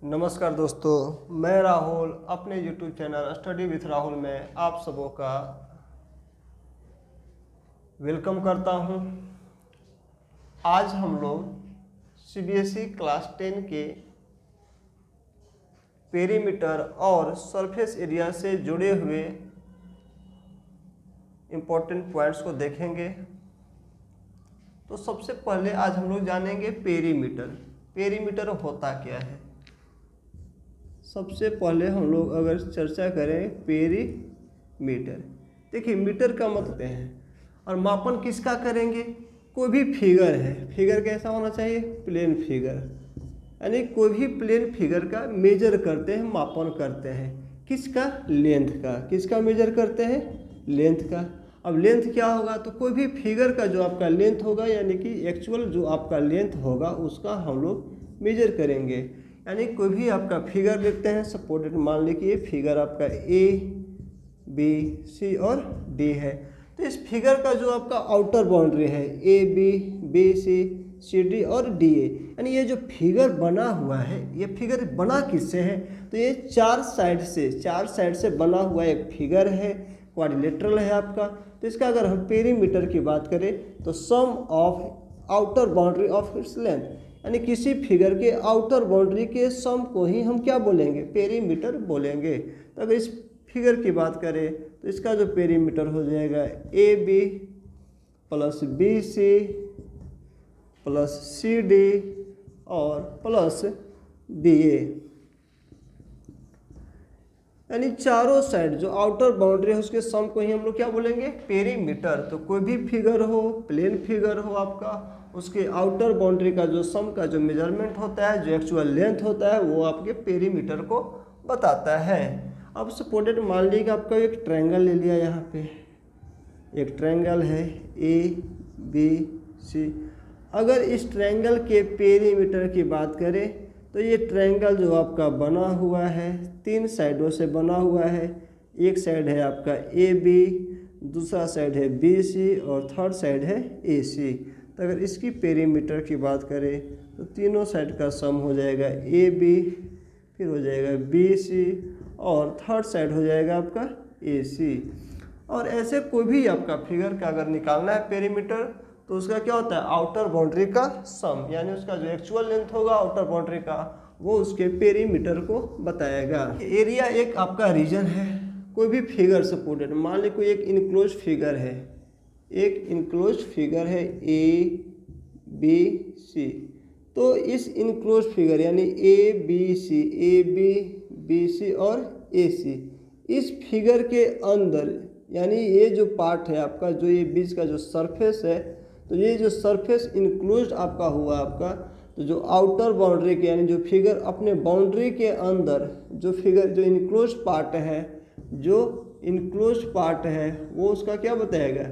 नमस्कार दोस्तों, मैं राहुल अपने YouTube channel study with Rahul में आप सबों का वेलकम करता हूं। आज हम लोग CBSE क्लास 10 के पेरीमीटर और सरफेस एरिया से जुड़े हुए इम्पोर्टेंट पॉइंट्स को देखेंगे। तो सबसे पहले आज हम लोग जानेंगे पेरीमीटर। पेरीमीटर होता क्या है। सबसे पहले हम लोग अगर चर्चा करें पेरीमीटर, देखिए मीटर का मतलब है और मापन किसका करेंगे। कोई भी फिगर है, फिगर कैसा होना चाहिए, प्लेन फिगर, यानी कोई भी प्लेन फिगर का मेजर करते हैं, मापन करते हैं। किसका, लेंथ का। किसका मेजर करते हैं, लेंथ का। अब लेंथ क्या होगा, तो कोई भी फिगर का जो आपका लेंथ होगा, यानी कि एक्चुअल जो आपका लेंथ होगा उसका हम लोग मेजर करेंगे। यानी कोई भी आपका फिगर लेते हैं, सपोर्टेड मान लीजिए फिगर आपका ABC और D है। तो इस फिगर का जो आपका आउटर बाउंड्री है ABBCCD और DA, यानी ये जो फिगर बना हुआ है, ये फिगर बना किससे है, तो ये चार साइड से बना हुआ एक फिगर है, क्वाड्रिलेटरल है आपका। तो इसका अगर हम पेरीमीटर की बात करें तो sum of outer boundary of its length, यानी किसी फिगर के आउटर बाउंड्री के सम को ही हम क्या बोलेंगे, पेरीमीटर बोलेंगे। तो अगर इस फिगर की बात करें तो इसका जो पेरीमीटर हो जाएगा AB plus BC plus CD और प्लस DA, यानी चारों साइड जो आउटर बाउंड्री है उसके सम को ही हम लोग क्या बोलेंगे, पेरीमीटर। तो कोई भी फिगर हो, प्लेन फिगर हो आपका, उसके आउटर बाउंड्री का जो सम का जो मेजरमेंट होता है, जो एक्चुअल लेंथ होता है, वो आपके पेरीमीटर को बताता है। अब सपोर्टेड मान लीजिए आपका एक ट्रायंगल ले लिया, यहाँ पे एक ट्रायंगल है ABC। अगर इस ट्रायंगल के पेरीमीटर की बात करें तो ये ट्रायंगल जो आपका बना हुआ है, तीन साइडों से बना हुआ है। एक साइड है आपका AB, दूसरा साइड है BC और थर्ड साइड है AC। तो अगर इसकी पेरीमीटर की बात करें तो तीनों साइड का सम हो जाएगा AB, फिर हो जाएगा BC और थर्ड साइड हो जाएगा आपका AC। और ऐसे कोई भी आपका फिगर का अगर निकालना है पेरीमीटर तो उसका क्या होता है, आउटर बाउंड्री का सम, यानी उसका जो एक्चुअल लेंथ होगा आउटर बाउंड्री का, वो उसके पेरीमीटर को बताएगा। एरिया एक आपका रीजन है। कोई भी फिगर सपोर्टेड मान ली कोई एक इनक्लोज फिगर है, एक इनक्लोज फिगर है ABC। तो इस इनक्लोज फिगर यानी AB BC और AC, इस फिगर के अंदर, यानी ये जो पार्ट है आपका, जो ये बीच का जो सरफेस है, तो ये जो सरफेस इनक्लोज आपका हुआ आपका, तो जो आउटर बाउंड्री के, यानी जो फिगर अपने बाउंड्री के अंदर, जो फिगर जो इनक्लोज पार्ट है, जो इनक्लोज पार्ट है वो उसका क्या बताएगा,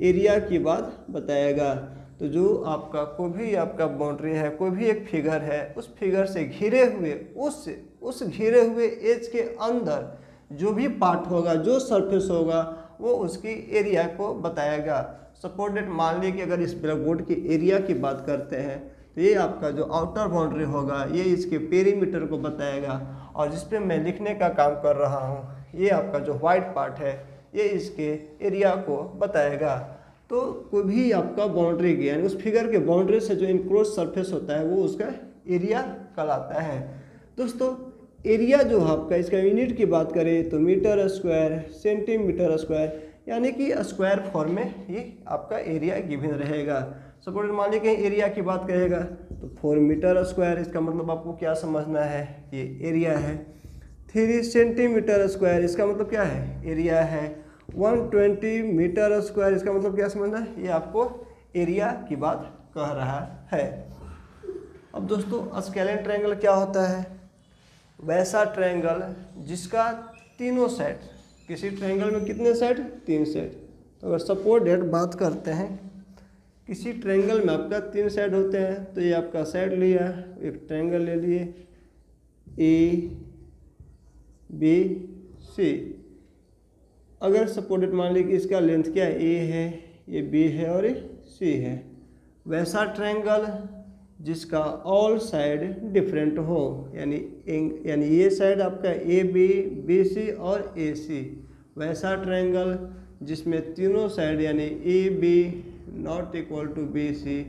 एरिया की बात बताएगा। तो जो आपका कोई भी आपका बाउंड्री है, कोई भी एक फिगर है, उस फिगर से घिरे हुए उस घिरे हुए एज के अंदर जो भी पार्ट होगा, जो सरफेस होगा, वो उसकी एरिया को बताएगा। सपोर्टेड मान लीजिए कि अगर इस ब्लैकबोर्ड की एरिया की बात करते हैं तो ये आपका जो आउटर बाउंड्री होगा ये इसके पेरीमीटर को बताएगा, और जिस पे मैं लिखने का काम कर रहा हूँ ये आपका जो व्हाइट पार्ट है ये इसके एरिया को बताएगा। तो कोई भी आपका बाउंड्री की, यानी उस फिगर के बाउंड्री से जो इनक्लोज सरफेस होता है वो उसका एरिया कहलाता है। दोस्तों एरिया जो आपका, इसका यूनिट की बात करें तो मीटर स्क्वायर, सेंटीमीटर स्क्वायर, यानी कि स्क्वायर फॉर्म में ये आपका एरिया गिवन रहेगा। सपोज मान लीजिए कहीं एरिया की बात करेगा तो 4 मीटर स्क्वायर, इसका मतलब आपको क्या समझना है, ये एरिया है। 3 सेंटीमीटर स्क्वायर, इसका मतलब क्या है, एरिया है। 120 मीटर स्क्वायर, इसका मतलब क्या समझना है, ये आपको एरिया की बात कह रहा है। अब दोस्तों स्केलेन ट्रायंगल क्या होता है, वैसा ट्रायंगल जिसका तीनों साइड, किसी ट्रायंगल में कितने साइड, 3 साइड। तो अगर सपोर्टेड बात करते हैं, किसी ट्रायंगल में आपका 3 साइड होते हैं, तो ये आपका साइड लिया, एक ट्रायंगल ले लिए ABC। अगर सपोर्टेड मान लीजिए कि इसका लेंथ क्या है, A है, ये B है और ये C है। वैसा ट्रायंगल जिसका ऑल साइड डिफरेंट हो, यानी ये साइड आपका ए बी, बी सी और ए सी। वैसा ट्रायंगल जिसमें तीनों साइड यानी A B not equal to B C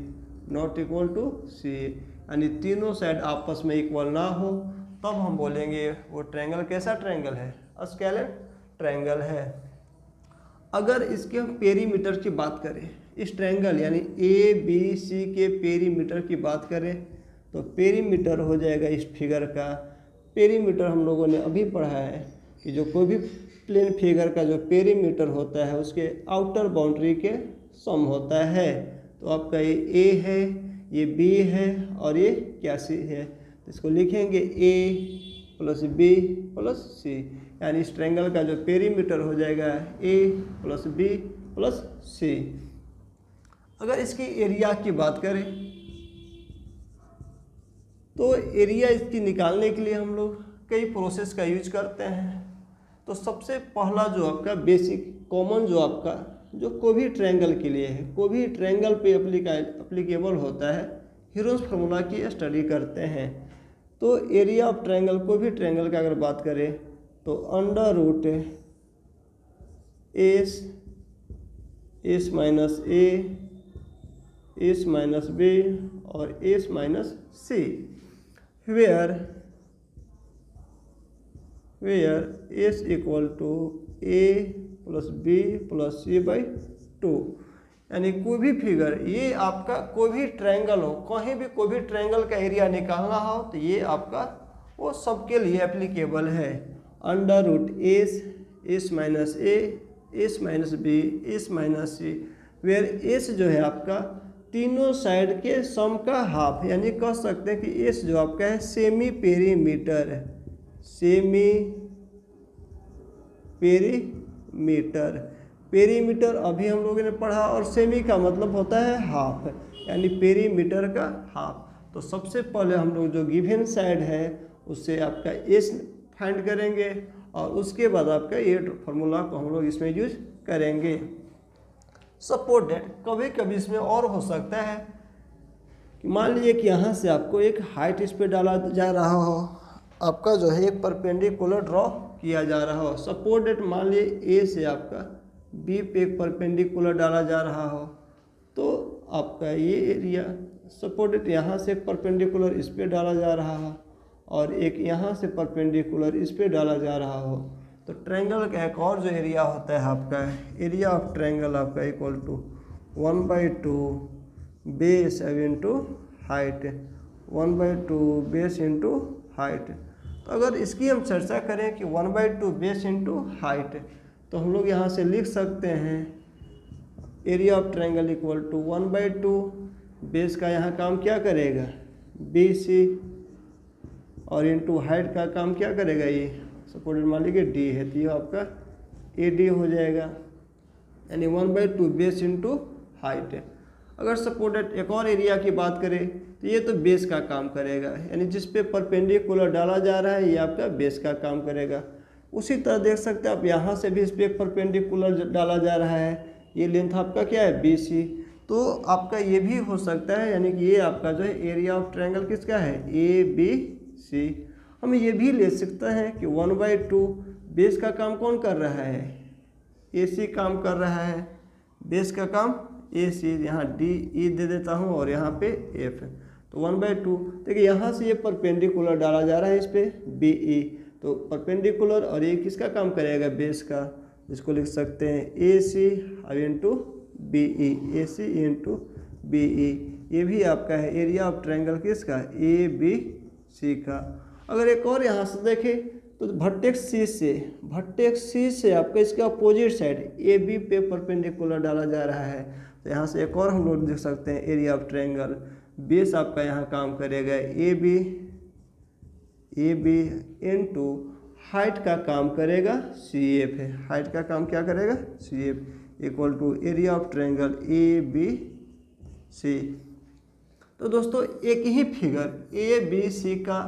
not equal to C, यानी तीनों साइड आपस में इक्वल ना हो, तब हम बोलेंगे वो ट्रायंगल कैसा ट्रायंगल है, स्केलेन ट्रायंगल है। अगर इसके हम पेरीमीटर की बात करें, इस ट्रायंगल यानी ए बी सी के पेरीमीटर की बात करें, तो पेरीमीटर हो जाएगा इस फिगर का। पेरीमीटर हम लोगों ने अभी पढ़ा है कि जो कोई भी प्लेन फिगर का जो पेरीमीटर होता है उसके आउटर बाउंड्री के सम होता है। तो आपका ये ए है, ये बी है और ये क्या सी है, तो इसको लिखेंगे ए प्लस बी प्लस सी, यानी इस ट्रायंगल का जो पेरीमीटर हो जाएगा ए प्लस बी प्लस सी। अगर इसकी एरिया की बात करें तो एरिया इसकी निकालने के लिए हम लोग कई प्रोसेस का यूज करते हैं। तो सबसे पहला जो आपका बेसिक कॉमन जो आपका जो कोई भी ट्रायंगल के लिए है, कोई भी ट्रायंगल पे एप्लीकेबल होता है, हीरोज फार्मूला की स्टडी करते हैं। तो एरिया ऑफ ट्रायंगल, कोई भी ट्रायंगल का अगर बात करें तो under root S minus A, S minus B और S minus C, where S equal to A plus B plus C by 2। यानी कोई भी फिगर, ये आपका कोई भी ट्रायंगल हो, कहीं भी कोई भी ट्रायंगल का एरिया निकालना हो तो ये आपका वो सबके लिए एप्लीकेबल है। Under root S minus A, S minus B, S minus C, where S जो है आपका तीनों साइड के सम का हाफ, यानी कह सकते हैं कि एस जो आपका है सेमी पेरीमीटर है, सेमी पेरीमीटर। पेरीमीटर अभी हम लोगों ने पढ़ा, और सेमी का मतलब होता है हाफ, यानी पेरीमीटर का हाफ। तो सबसे पहले हम लोग जो गिवन साइड है उससे आपका एस फाइंड करेंगे और उसके बाद आपका ये फार्मूला को हम लोग इसमें यूज करेंगे। सपोज दैट कभी कभी इसमें और हो सकता है कि मान लीजिए कि यहाँ से आपको एक हाइट इस पर डाला जा रहा हो, आपका जो है एक परपेंडिकुलर ड्रॉ किया जा रहा हो। सपोज दैट मान लीजिए ए से आपका बी पे एक परपेंडिकुलर डाला जा रहा हो, तो आपका ये एरिया सपोज दैट यहाँ से एक परपेंडिकुलर इस पे डाला जा रहा हो और एक यहाँ से परपेंडिकुलर इस पे डाला जा रहा हो, तो ट्रायंगल का एक और जो एरिया होता है आपका, एरिया ऑफ ट्रायंगल आपका equal to 1/2 base into height, 1/2 base into height. तो अगर इसकी हम चर्चा करें कि 1/2 बेस इंटू हाइट, तो हम लोग यहाँ से लिख सकते हैं area of triangle equal to 1/2 base का यहाँ काम क्या करेगा बी सी, और इंटू हाइट का काम क्या करेगा ये सपोज मान लीजिए डी है, तो ये आपका ए डी हो जाएगा, यानी 1/2 बेस इंटू हाइट है। अगर सपोज एक और एरिया की बात करें तो ये तो बेस का काम करेगा, यानी जिस पे परपेंडिकुलर डाला जा रहा है ये आपका बेस का काम करेगा। उसी तरह देख सकते हैं आप यहाँ से भी इस पर एक परपेंडिकुलर डाला जा रहा है, ये लेंथ आपका क्या है बी सी, तो आपका ये भी हो सकता है, यानी कि ये आपका जो है एरिया ऑफ ट्रायंगल किसका है ए बी सी। हम ये भी ले सकते हैं कि 1/2 बेस का काम कौन कर रहा है ए सी काम कर रहा है, बेस का काम ए सी, यहाँ डी ई दे देता हूँ और यहाँ पे एफ, तो 1/2। देखिए यहाँ से ये परपेंडिकुलर डाला जा रहा है इस पे बी ई, तो परपेंडिकुलर और ये किसका काम करेगा बेस का, इसको लिख सकते हैं ए सी इंटू बी ई, ए सी इंटू बी ई। ये भी आपका है एरिया ऑफ ट्रायंगल किसका ए बी सी का। अगर एक और यहाँ से देखें तो वर्टेक्स सी से आपका इसका अपोजिट साइड ए बी पे परपेंडिकुलर डाला जा रहा है, तो यहाँ से एक और हम लोग देख सकते हैं एरिया ऑफ ट्रायंगल, बेस आपका यहाँ काम करेगा ए बी इंटू हाइट का काम करेगा सी एफ है, हाइट का काम क्या करेगा C F equal to area of triangle A B C. तो दोस्तों एक ही फिगर ए बी सी का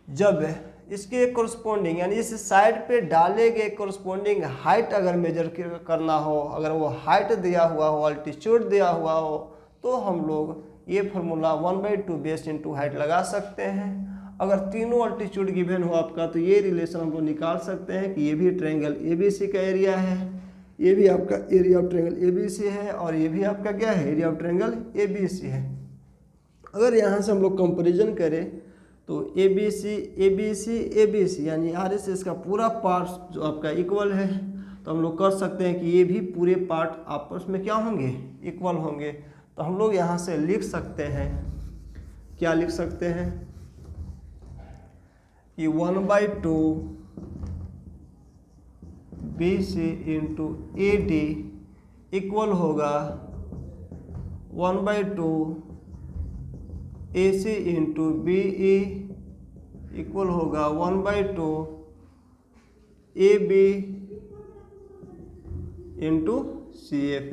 जब इसके कोरस्पोंडिंग यानी इस साइड पे डाले गए कोरस्पोंडिंग हाइट अगर मेजर करना हो, अगर वो हाइट दिया हुआ हो, अल्टीट्यूड दिया हुआ हो, तो हम लोग ये फार्मूला 1/2 बेस इंटू हाइट लगा सकते हैं। अगर तीनों अल्टीट्यूड गिवन हो आपका तो ये रिलेशन हम लोग निकाल सकते हैं कि ये भी ट्रायंगल ABC का एरिया है, ये भी आपका एरिया ऑफ ट्रायंगल ABC है, और ये भी आपका क्या है, एरिया ऑफ ट्रायंगल ABC है। अगर यहाँ से हम लोग कंपैरिजन करें तो ABC यानी RSS का पूरा पार्ट जो आपका इक्वल है, तो हम लोग कर सकते हैं कि ये भी पूरे पार्ट आपस में क्या होंगे, इक्वल होंगे। तो हम लोग यहाँ से लिख सकते हैं, क्या लिख सकते हैं कि 1/2 BC इंटू AD इक्वल होगा 1/2 AC इंटू BE इक्वल होगा 1/2 AB इंटू CF।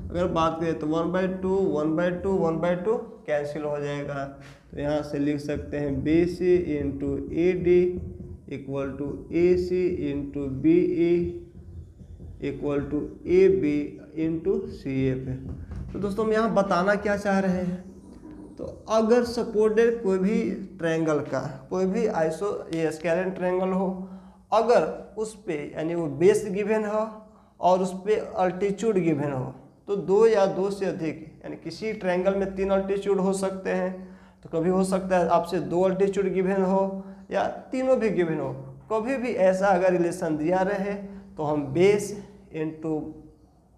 अगर बात करें तो 1/2 कैंसिल हो जाएगा, तो यहाँ से लिख सकते हैं BC into AD equal to AC into BE equal to AB into CF। तो दोस्तों हम यहाँ बताना क्या चाह रहे हैं, तो अगर सपोर्टेड कोई भी ट्रायंगल का कोई भी स्केलेन ट्रायंगल हो, अगर उस पे यानी वो बेस गिवन हो और उस पे अल्टीट्यूड गिवन हो, तो 2 या 2 से अधिक यानी किसी ट्रायंगल में 3 अल्टीट्यूड हो सकते हैं, तो कभी हो सकता है आपसे 2 अल्टीट्यूड गिवन हो या तीनों भी गिवन हो। कभी भी ऐसा अगर रिलेशन दिया रहे तो हम base into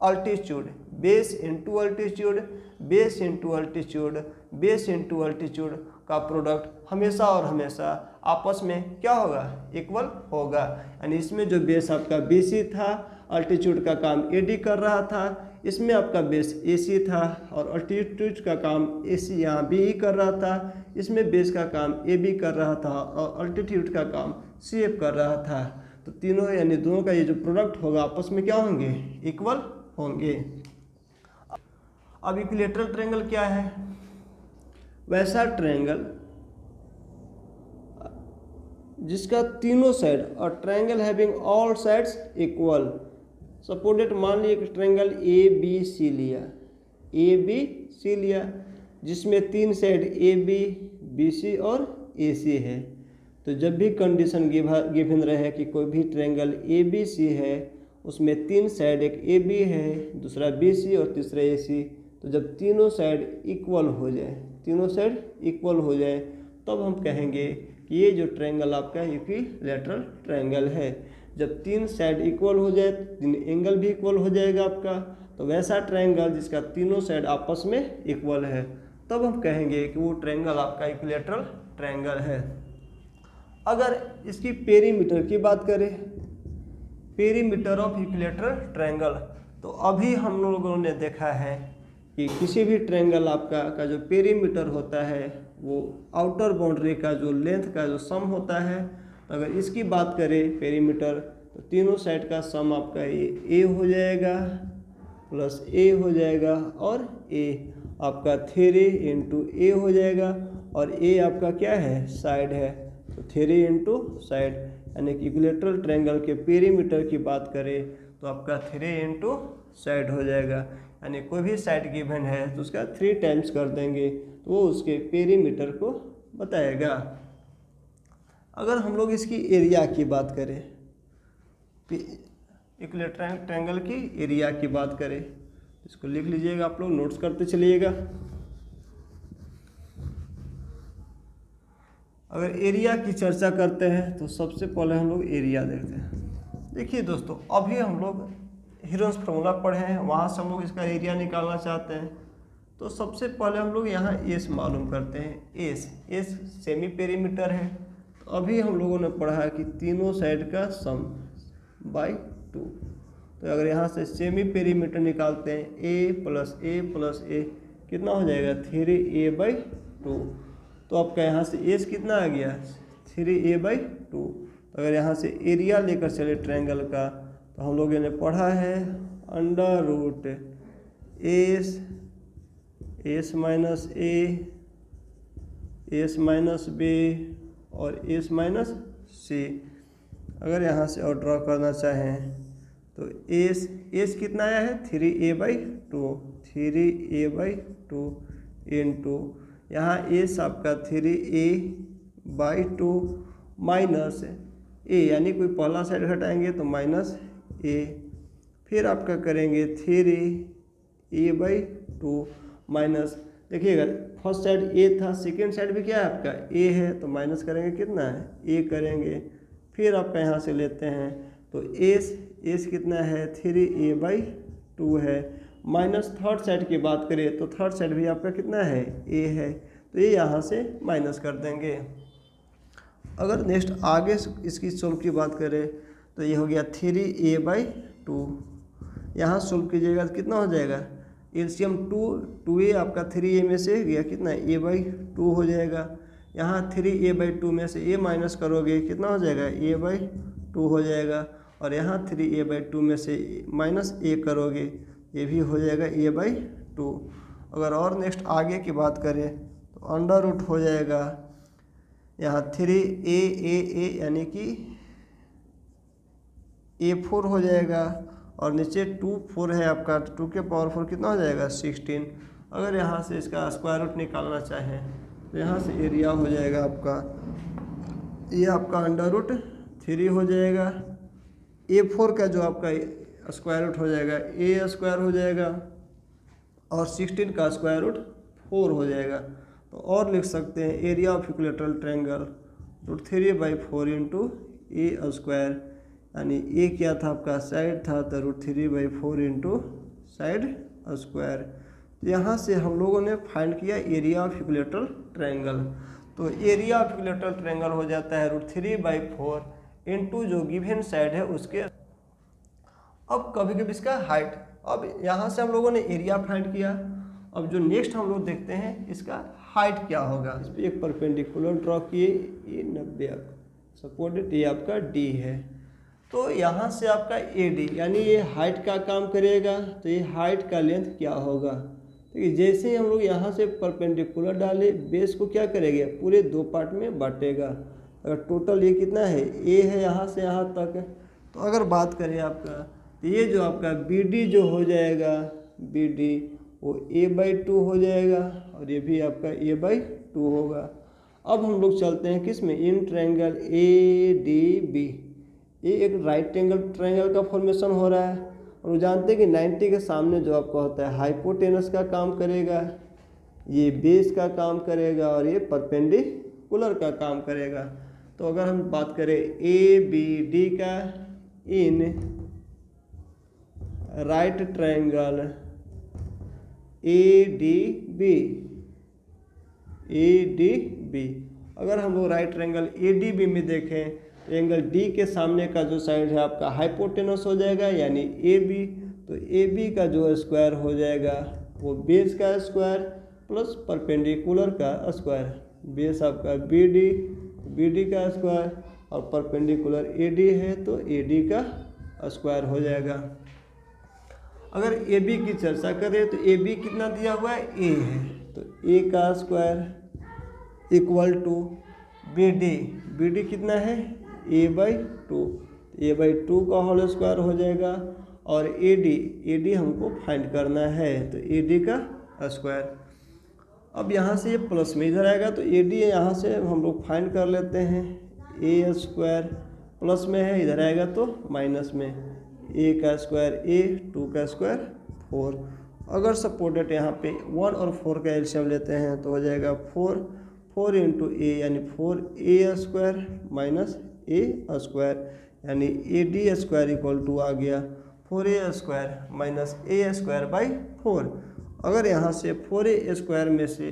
altitude, base into altitude, base into altitude, base into altitude का प्रोडक्ट हमेशा और हमेशा आपस में क्या होगा, इक्वल होगा। यानी इसमें जो बेस आपका BC था, अल्टीट्यूड का काम AD कर रहा था, इसमें आपका बेस AC था और अल्टीट्यूड का काम AC यहाँ BE कर रहा था, इसमें बेस का काम AB कर रहा था और अल्टीट्यूड का काम CF कर रहा था। तो तीनों यानी दोनों का ये जो प्रोडक्ट होगा आपस में क्या होंगे, इक्वल होंगे। अब इक्विलैटरल ट्रायंगल क्या है, वैसा ट्रायंगल जिसका तीनों साइड और triangle having all sides equal. Supported मान लिया एक ट्रायंगल ABC लिया जिसमें 3 साइड AB, BC और AC है। तो जब भी कंडीशन गिवन रहे कि कोई भी ट्रायंगल ABC है, उसमें 3 साइड, एक AB है, दूसरा BC और तीसरा AC, तो जब तीनों साइड इक्वल हो जाए तब हम कहेंगे कि ये जो ट्रायंगल आपका इक्विलैटरल ट्रायंगल है। जब 3 साइड इक्वल हो जाए, 3 एंगल भी इक्वल हो जाएगा आपका, तो वैसा ट्रायंगल जिसका तीनों साइड आपस में इक्वल है, तब हम कहेंगे कि वो ट्रायंगल आपका इक्विलैटरल ट्रायंगल है। अगर इसकी पेरीमीटर की बात करें, पेरीमीटर ऑफ इक्विलैटरल ट्रायंगल, तो अभी हम लोगों ने देखा है कि किसी भी ट्रायंगल आपका जो पेरीमीटर होता है वो आउटर बाउंड्री का जो लेंथ का जो सम होता है। तो अगर इसकी बात करें पेरीमीटर, तो तीनों साइड का सम आपका ये A हो जाएगा प्लस A हो जाएगा और A आपका 3 इंटू A हो जाएगा, और A आपका क्या है, साइड है, तो 3 इंटू साइड। यानी कि इक्विलैटरल ट्रायंगल के पेरीमीटर की बात करें तो आपका 3 इंटू साइड हो जाएगा। यानी कोई भी साइड गिवन है तो उसका 3 टाइम्स कर देंगे तो वो उसके पेरीमीटर को बताएगा। अगर हम लोग इसकी एरिया की बात करें, इक्विलैटरल ट्रायंगल की एरिया की बात करें, इसको लिख लीजिएगा, आप लोग नोट्स करते चलिएगा। अगर एरिया की चर्चा करते हैं तो सबसे पहले हम लोग एरिया देखते हैं। देखिए दोस्तों, अभी हम लोग हीरोन्स फार्मूला पढ़े हैं, वहाँ से हम लोग इसका एरिया निकालना चाहते हैं। तो सबसे पहले हम लोग यहाँ एस मालूम करते हैं। एस सेमी पेरीमीटर है। तो अभी हम लोगों ने पढ़ा है कि तीनों साइड का सम बाय 2। तो अगर यहाँ से सेमी पेरीमीटर निकालते हैं, a प्लस a कितना हो जाएगा, 3a/2। तो आपका यहाँ से एस कितना आ गया, 3a/2। तो अगर यहाँ से एरिया लेकर चले ट्रायंगल का, तो हम लोगों ने पढ़ा है √, S minus A, S minus B और एस माइनस सी। अगर यहाँ से और ड्रॉ करना चाहें तो एस कितना आया है, 3a/2, इंटू यहाँ एस आपका 3a/2 माइनस ए, यानी कोई पहला साइड घटाएंगे तो माइनस ए, फिर आपका करेंगे 3a/2 माइनस, देखिएगा फर्स्ट साइड ए था, सेकेंड साइड भी क्या है आपका ए है, तो माइनस करेंगे कितना है ए करेंगे, फिर आपका यहाँ से लेते हैं तो एस कितना है 3a/2 है, माइनस थर्ड साइड की बात करें तो थर्ड साइड भी आपका कितना है ए है, तो ये यहाँ से माइनस कर देंगे। अगर नेक्स्ट आगे इसकी सोल्व की बात करें तो ये हो गया 3a/2, यहाँ सोल्व कीजिएगा तो कितना हो जाएगा, एलसीएम 2a आपका 3a में से गया कितना a/2 हो जाएगा, यहाँ 3a/2 में से a माइनस करोगे कितना हो जाएगा a/2 हो जाएगा, और यहाँ 3a/2 में से माइनस a करोगे ये भी हो जाएगा a/2। अगर और नेक्स्ट आगे की बात करें तो अंडर रूट हो जाएगा यहाँ 3a यानी कि a4 हो जाएगा, और नीचे 2 है आपका, 2 के पावर 4 कितना हो जाएगा 16। अगर यहाँ से इसका स्क्वायर रूट निकालना चाहें तो यहाँ से एरिया हो जाएगा आपका, ये आपका अंडर रूट 3 हो जाएगा, a4 का जो आपका स्क्वायर रूट हो जाएगा a स्क्वायर हो जाएगा, और 16 का स्क्वायर रूट 4 हो जाएगा। तो और लिख सकते हैं area of equilateral triangle √3/4 into A square, यानी ए क्या था आपका साइड था तो √3/4 इंटू साइड स्क्वायर। यहाँ से हम लोगों ने फाइंड किया एरिया ऑफ इक्विलेटरल ट्रायंगल, तो एरिया ऑफ इक्विलेटरल ट्रायंगल हो जाता है √3/4 इंटू जो गिवन साइड है उसके। अब कभी कभी इसका हाइट, अब यहाँ से हम लोगों ने एरिया फाइंड किया, अब जो नेक्स्ट हम लोग देखते हैं इसका हाइट क्या होगा। इस पर एक परपेंडिकुलर ड्रॉ किए, ये 90 सपोर्टेड, ये आपका डी है, तो यहाँ से आपका ए डी यानी ये हाइट का काम करेगा, तो ये हाइट का लेंथ क्या होगा। तो जैसे ही हम लोग यहाँ से परपेंडिकुलर डाले, बेस को क्या करेगा पूरे 2 पार्ट में बांटेगा। अगर टोटल ये कितना है ए है यहाँ से यहाँ तक, तो अगर बात करें आपका तो ये जो आपका बी डी जो हो जाएगा, बी डी वो a/2 हो जाएगा, और ये भी आपका a/2 होगा। अब हम लोग चलते हैं किस में, इन ट्रायंगल ADB, ये एक राइट एंगल ट्रायंगल का फॉर्मेशन हो रहा है, और वो जानते हैं कि 90 के सामने जो आपका होता है हाइपोटेनस का काम करेगा, ये बेस का काम करेगा, और ये परपेंडिकुलर का काम करेगा। तो अगर हम बात करें ABD का इन राइट ट्रायंगल ADB, अगर हम लोग राइट ट्रायंगल ADB में देखें तो एंगल D के सामने का जो साइड है आपका हाइपोटेनस हो जाएगा यानी AB, तो AB का जो स्क्वायर हो जाएगा वो बेस का स्क्वायर प्लस परपेंडिकुलर का स्क्वायर, बेस आपका BD का स्क्वायर और परपेंडिकुलर AD है तो AD का स्क्वायर हो जाएगा। अगर AB की चर्चा करें तो AB कितना दिया हुआ है A है, तो A का स्क्वायर इक्वल टू BD कितना है a/2, a/2 का होल स्क्वायर हो जाएगा, और AD हमको फाइंड करना है तो AD का स्क्वायर। अब यहाँ से ये प्लस में इधर आएगा तो AD यहाँ से हम लोग फाइंड कर लेते हैं, a स्क्वायर प्लस में है इधर आएगा तो माइनस में, a का स्क्वायर a, 2 का स्क्वायर 4। अगर सपोर्टेड यहाँ पे 1 और 4 का एलसीएम लेते हैं तो हो जाएगा 4 इंटू a यानी 4a square minus a square, यानी AD स्क्वायर इक्वल टू आ गया 4a स्क्वायर माइनस a स्क्वायर/4। अगर यहाँ से 4a स्क्वायर में से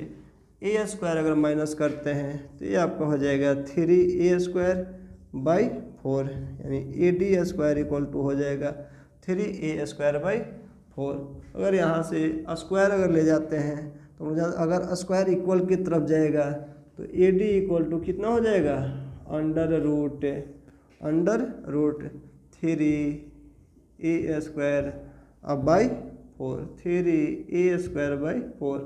a स्क्वायर अगर माइनस करते हैं तो ये आपका हो जाएगा 3a स्क्वायर/4, यानी AD स्क्वायर इक्वल टू हो जाएगा 3a स्क्वायर/4। अगर यहाँ से स्क्वायर अगर ले जाते हैं तो अगर स्क्वायर इक्वल की तरफ जाएगा तो AD इक्वल टू कितना हो जाएगा under root 3a square /4, 3a स्क्वायर/4,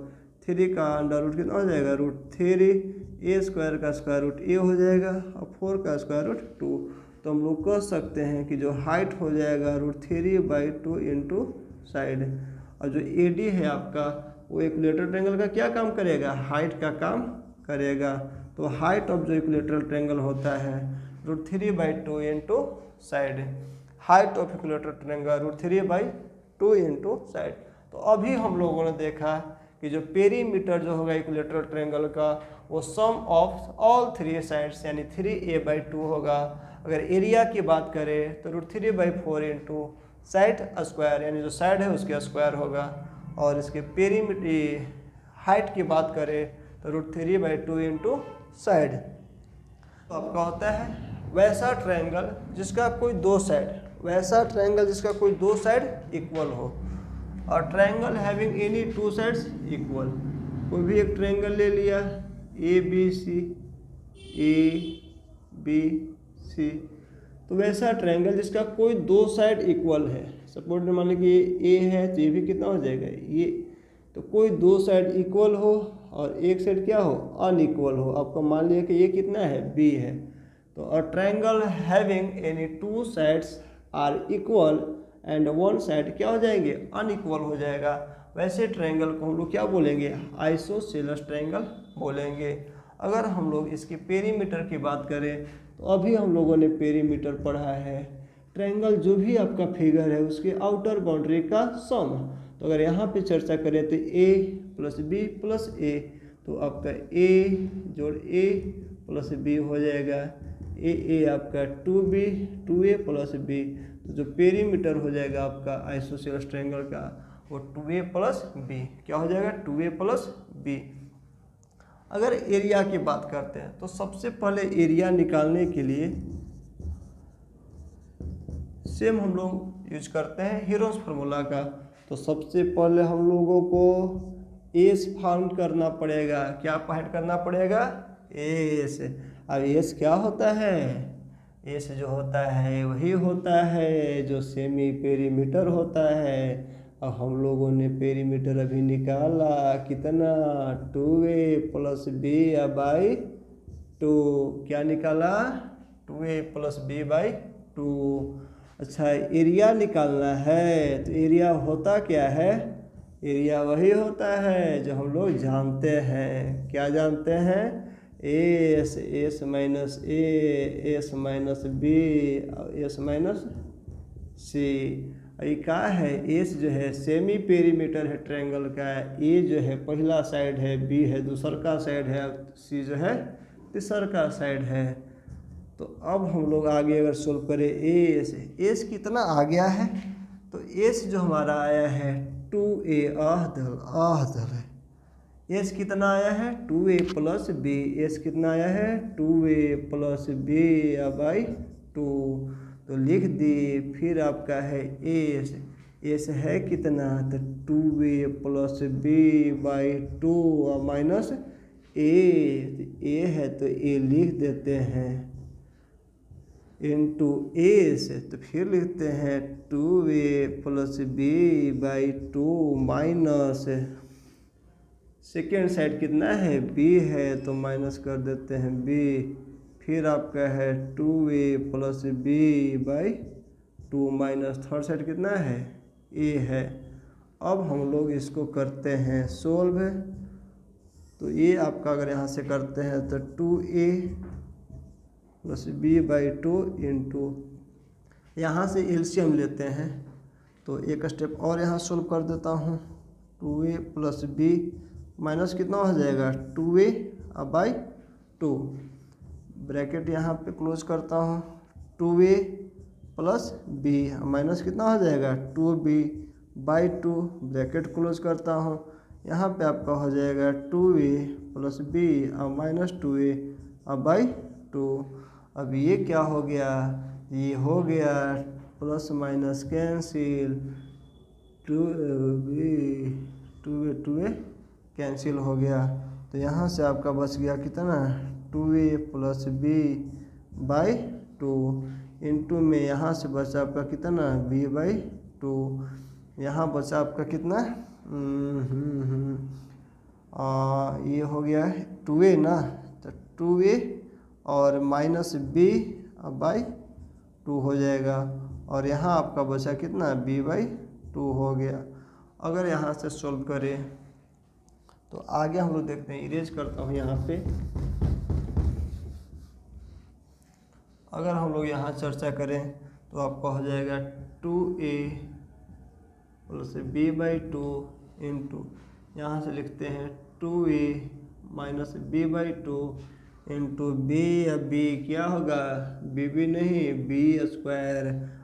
3 का अंडर रूट कितना हो जाएगा √3, a स्क्वायर का स्क्वायर रूट a हो जाएगा और 4 का स्क्वायर रूट 2। तो हम लोग कह सकते हैं कि जो हाइट हो जाएगा √3/2 इंटू साइड, और जो AD है आपका वो इक्विलेटरल ट्रायंगल का क्या काम करेगा, हाइट का काम करेगा। तो हाइट ऑफ जो इक्विलेटरल ट्रायंगल होता है √3/2 into side, height of equilateral triangle √3/2 into side. तो अभी हम लोगों ने देखा कि जो पेरीमीटर जो होगा इक्विलेटरल ट्रायंगल का वो सम ऑफ ऑल 3 साइड्स यानी 3a/2 होगा। अगर एरिया की बात करें तो √3/4 इंटू साइड स्क्वायर यानी जो साइड है उसके स्क्वायर होगा। और इसके पेरीमीटर हाइट की बात करें तो √3/2 इंटू साइड। तो आपका होता है वैसा ट्रायंगल जिसका कोई दो साइड, वैसा ट्रायंगल जिसका कोई दो साइड इक्वल हो। और triangle having any 2 sides equal, कोई भी एक ट्रायंगल ले लिया ABC, ABC, तो वैसा ट्रायंगल जिसका कोई दो साइड इक्वल है। सपोज मान लीजिए कि A है तो ये भी कितना हो जाएगा ये, तो कोई दो साइड इक्वल हो और एक साइड क्या हो, अनइक्वल हो। आपको मान लिया कि ये कितना है, B है। तो a triangle having any 2 sides are equal and one side क्या हो जाएंगे, अनइक्वल हो जाएगा। वैसे ट्रायंगल को हम लोग क्या बोलेंगे, आइसोसेलेस ट्रायंगल बोलेंगे। अगर हम लोग इसके पेरीमीटर की बात करें तो अभी हम लोगों ने पेरीमीटर पढ़ा है, ट्रायंगल जो भी आपका फिगर है उसके आउटर बाउंड्री का सम। तो अगर यहाँ पे चर्चा करें तो A + B + A, तो आपका A जोड़ A + B हो जाएगा। A आपका 2B 2A + B, तो जो पेरीमीटर हो जाएगा आपका आइसोसेलेस ट्रायंगल का वो 2A + B क्या हो जाएगा, 2A + B। अगर एरिया की बात करते हैं तो सबसे पहले एरिया निकालने के लिए सेम हम लोग यूज करते हैं हीरोज फार्मूला का। तो सबसे पहले हम लोगों को एस फाउंड करना पड़ेगा। क्या फाइंड करना पड़ेगा, एस। अब एस क्या होता है, एस जो होता है वही होता है जो सेमी पेरीमीटर होता है। अब हम लोगों ने पेरीमीटर अभी निकाला कितना, 2A + B/2, क्या निकाला, 2A + B/2। अच्छा एरिया निकालना है तो एरिया होता क्या है, एरिया वही होता है जो हम लोग जानते हैं। क्या जानते हैं, S, S minus A, S minus B, S minus C. ये क्या है, एस जो है सेमी पेरीमीटर है ट्रायंगल का, ए जो है पहला साइड है, बी है दूसर का साइड है, सी जो है तीसर का साइड है। तो अब हम लोग आगे अगर सोल्व करें एस, एस कितना आ गया है, तो एस जो हमारा आया है 2A आह है। एस कितना आया है 2A + B, एस कितना आया है 2A + B/2, तो लिख दी। फिर आपका है एस, एस है कितना, तो 2A + B/2 और माइनस ए है तो ए लिख देते हैं इंटू एस, तो फिर लिखते हैं 2A + B/2 minus second side कितना है B है तो माइनस कर देते हैं B। फिर आपका है 2A + B/2 minus third side कितना है A है। अब हम लोग इसको करते हैं सोल्व। तो ये आपका अगर यहाँ से करते हैं तो 2A + B/2 इंटू यहाँ से एलसीएम लेते हैं। तो एक स्टेप और यहाँ सोल्व कर देता हूँ, 2A + B माइनस कितना हो जाएगा 2A/2, ब्रैकेट यहाँ पे क्लोज करता हूँ, 2A + B माइनस कितना हो जाएगा 2B/2, ब्रैकेट क्लोज करता हूँ। यहाँ पे आपका हो जाएगा 2A + B और माइनस 2A/2। अब ये क्या हो गया, ये हो गया plus minus cancel, 2A cancel हो गया। तो यहाँ से आपका बच गया कितना 2A + B/2 इंटू में यहाँ से बचा आपका कितना B/2, यहाँ बचा आपका कितना ये हो गया 2A ना, तो 2A और माइनस B/2 हो जाएगा। और यहाँ आपका बचा कितना B/2 हो गया। अगर यहाँ से सोल्व करें तो आगे हम लोग देखते हैं, इरेज करता हूँ यहाँ पे। अगर हम लोग यहाँ चर्चा करें तो आपका हो जाएगा 2a प्लस b/2 इंटू, यहाँ से लिखते हैं 2a minus b/2 into b, या b क्या होगा, b नहीं, b²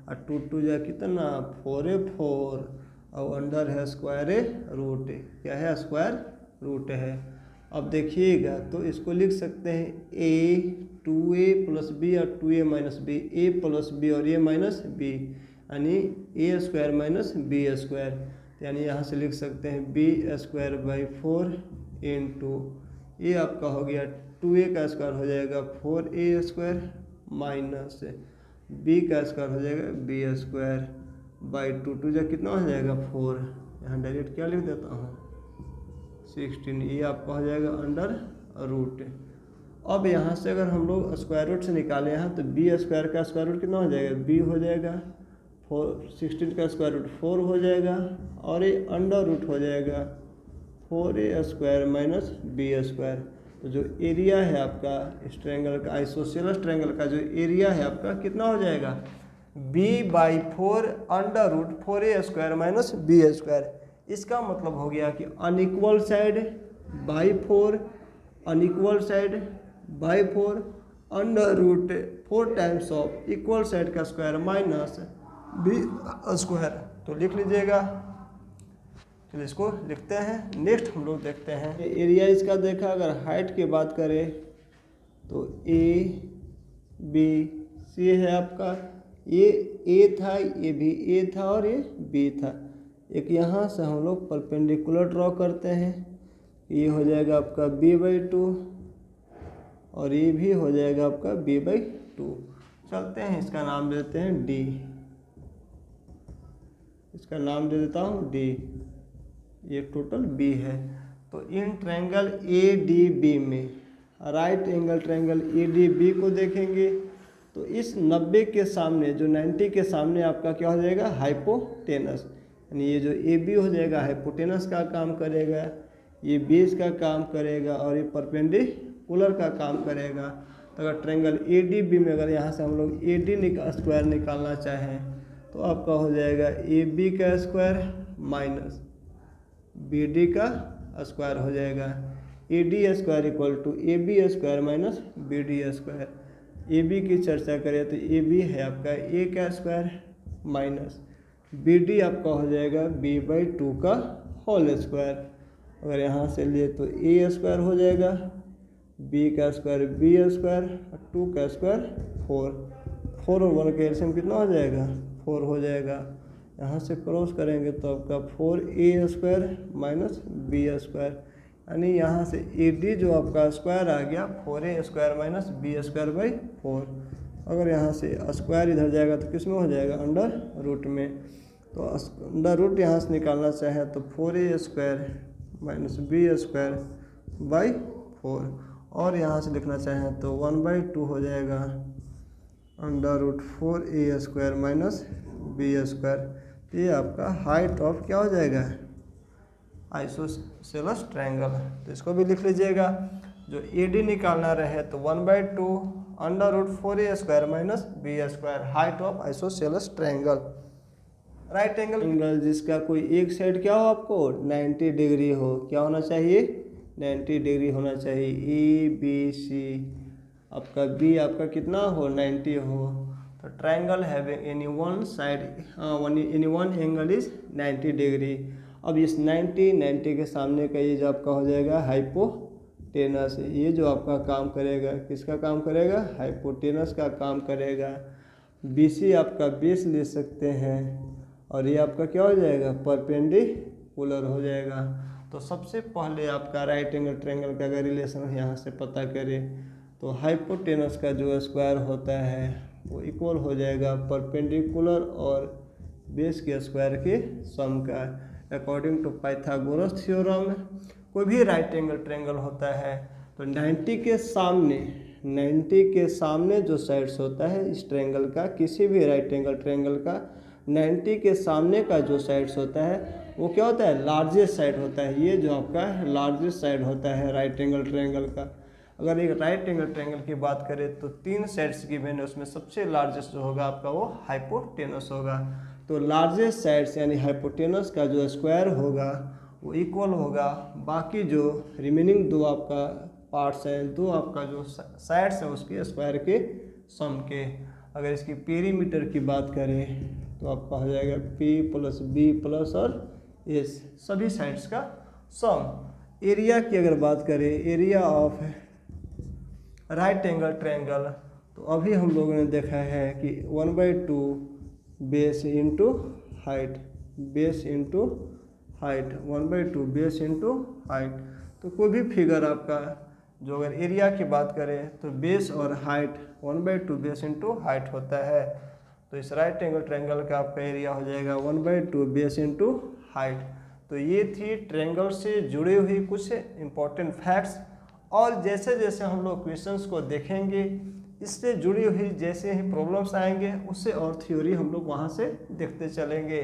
और 2 जा कितना 4a4 और अंडर है स्क्वायर रूट, क्या है स्क्वायर रूट है। अब देखिएगा तो इसको लिख सकते हैं a 2a प्लस बी और 2a minus B, a plus B और a माइनस बी, यानी a² माइनस b², यानी यहाँ से लिख सकते हैं b²/4 इंटू ये आपका हो गया 2a का स्क्वायर हो जाएगा 4a² माइनस b का स्क्वायर हो जाएगा b²/2, 2 जा कितना हो जाएगा 4, यहाँ डायरेक्ट क्या लिख देता हूँ 16, ये आपका हो जाएगा अंडर रूट। अब यहाँ से अगर हम लोग स्क्वायर रूट से निकाले यहाँ तो b² का स्क्वायर रूट कितना हो जाएगा, b हो जाएगा 16 का स्क्वायर रूट 4 हो जाएगा, और ये अंडर रूट हो जाएगा 4a² माइनस b²। तो जो एरिया है आपका इस ट्रायंगल का, आइसोसेलेस ट्रायंगल का जो एरिया है आपका कितना हो जाएगा, b/4 under root 4a² minus b²। इसका मतलब हो गया कि unequal side by 4, unequal side by 4 under root 4 times of equal side का स्क्वायर माइनस b²। तो लिख लीजिएगा, चलिए इसको लिखते हैं। नेक्स्ट हम लोग देखते हैं एरिया इसका देखा, अगर हाइट की बात करें तो ABC है आपका, ये A था, ये भी A था और ये B था। एक यहाँ से हम लोग परपेंडिकुलर ड्रॉ करते हैं, ये हो जाएगा आपका b/2 और ये भी हो जाएगा आपका b/2। चलते हैं, इसका नाम दे देते हैं D, इसका नाम दे देता हूँ D, ये टोटल B है। तो इन ट्रायंगल ADB में राइट एंगल ट्रायंगल ADB को देखेंगे तो इस 90 के सामने, जो 90 के सामने आपका क्या हो जाएगा, हाइपोटेनस, यानी ये जो AB हो जाएगा हाइपोटेनस का काम करेगा, ये बेस का काम करेगा और ये परपेंडिकुलर का काम करेगा। तो अगर ट्रायंगल ADB में अगर यहाँ से हम लोग AD स्क्वायर निकालना चाहें तो आपका हो जाएगा AB का स्क्वायर माइनस BD का स्क्वायर हो जाएगा, AD² equal to AB² minus BD²। AB की चर्चा करें तो AB है आपका A का स्क्वायर माइनस BD आपका हो जाएगा b/2 का होल स्क्वायर। अगर यहाँ से लिए तो A² हो जाएगा, B का स्क्वायर B² और 2 का स्क्वायर 4 और 1 का एलसीएम कितना हो जाएगा 4 हो जाएगा। यहाँ से क्रॉस करेंगे तो आपका 4a² माइनस b², यानी यहाँ से AD जो आपका स्क्वायर आ गया 4a² माइनस b²/4। अगर यहाँ से स्क्वायर इधर जाएगा तो किस में हो जाएगा, अंडर रूट में। तो अंडर रूट यहाँ से निकालना चाहे तो 4a² माइनस b²/4, और यहाँ से लिखना चाहें तो 1/2 हो जाएगा under root 4a² minus b²। तो ये आपका हाइट ऑफ क्या हो जाएगा, आइसोसेलेस ट्रायंगल। तो इसको भी लिख लीजिएगा, जो AD निकालना रहे तो 1/2 under root 4a² minus b², height of isosceles triangle. Right angle जिसका कोई एक साइड क्या हो आपको 90 डिग्री हो, क्या होना चाहिए 90 डिग्री होना चाहिए। ABC आपका B आपका कितना हो 90 हो। तो triangle having any one side any one angle is 90 degree. अब इस 90 के सामने का ये जो आपका हो जाएगा हाइपोटेनस, ये जो आपका काम करेगा किसका काम करेगा, हाइपोटेनस का काम करेगा। BC आपका बेस ले सकते हैं और ये आपका क्या हो जाएगा परपेंडिकुलर हो जाएगा। तो सबसे पहले आपका राइट एंगल ट्रायंगल का अगर रिलेशन यहाँ से पता करें तो हाइपोटेनस का जो स्क्वायर होता है वो इक्वल हो जाएगा परपेंडिकुलर और बेस के स्क्वायर के सम का। अकॉर्डिंग टू पाइथागोरस थ्योरम कोई भी राइट एंगल ट्रायंगल होता है तो 90 के सामने जो साइड्स होता है इस ट्रायंगल का, किसी भी राइट एंगल ट्रायंगल का 90 के सामने का जो साइड्स होता है वो क्या होता है, लार्जेस्ट साइड होता है। ये जो आपका लार्जेस्ट साइड होता है राइट एंगल ट्रायंगल का। अगर एक राइट एंगल ट्रायंगल की बात करें तो 3 साइड्स गिवन है, उसमें सबसे लार्जेस्ट जो होगा आपका वो हाइपोटेनस होगा। तो लार्जेस्ट साइड्स यानी हाइपोटेनस का जो स्क्वायर होगा वो इक्वल होगा बाकी जो रिमेनिंग 2 आपका पार्ट्स हैं, 2 आपका जो साइड्स हैं उसके स्क्वायर के सम के। अगर इसकी पेरीमीटर की बात करें तो आपका हो जाएगा P + B + और S सभी साइड्स का सम। एरिया की अगर बात करें, area of right angle triangle, तो अभी हम लोगों ने देखा है कि 1/2 base into height, base into height, 1/2 base into height. तो कोई भी फिगर आपका जो अगर एरिया की बात करें तो बेस और हाइट 1/2 बेस इंटू हाइट होता है। तो इस राइट एंगल ट्रायंगल का आपका एरिया हो जाएगा 1/2 बेस इंटू हाइट। तो ये थी ट्रायंगल से जुड़ी हुई कुछ इंपॉर्टेंट फैक्ट्स। और जैसे जैसे हम लोग क्वेश्चंस को देखेंगे, इससे जुड़ी हुई जैसे ही प्रॉब्लम्स आएंगे उससे और थ्योरी हम लोग वहाँ से देखते चलेंगे।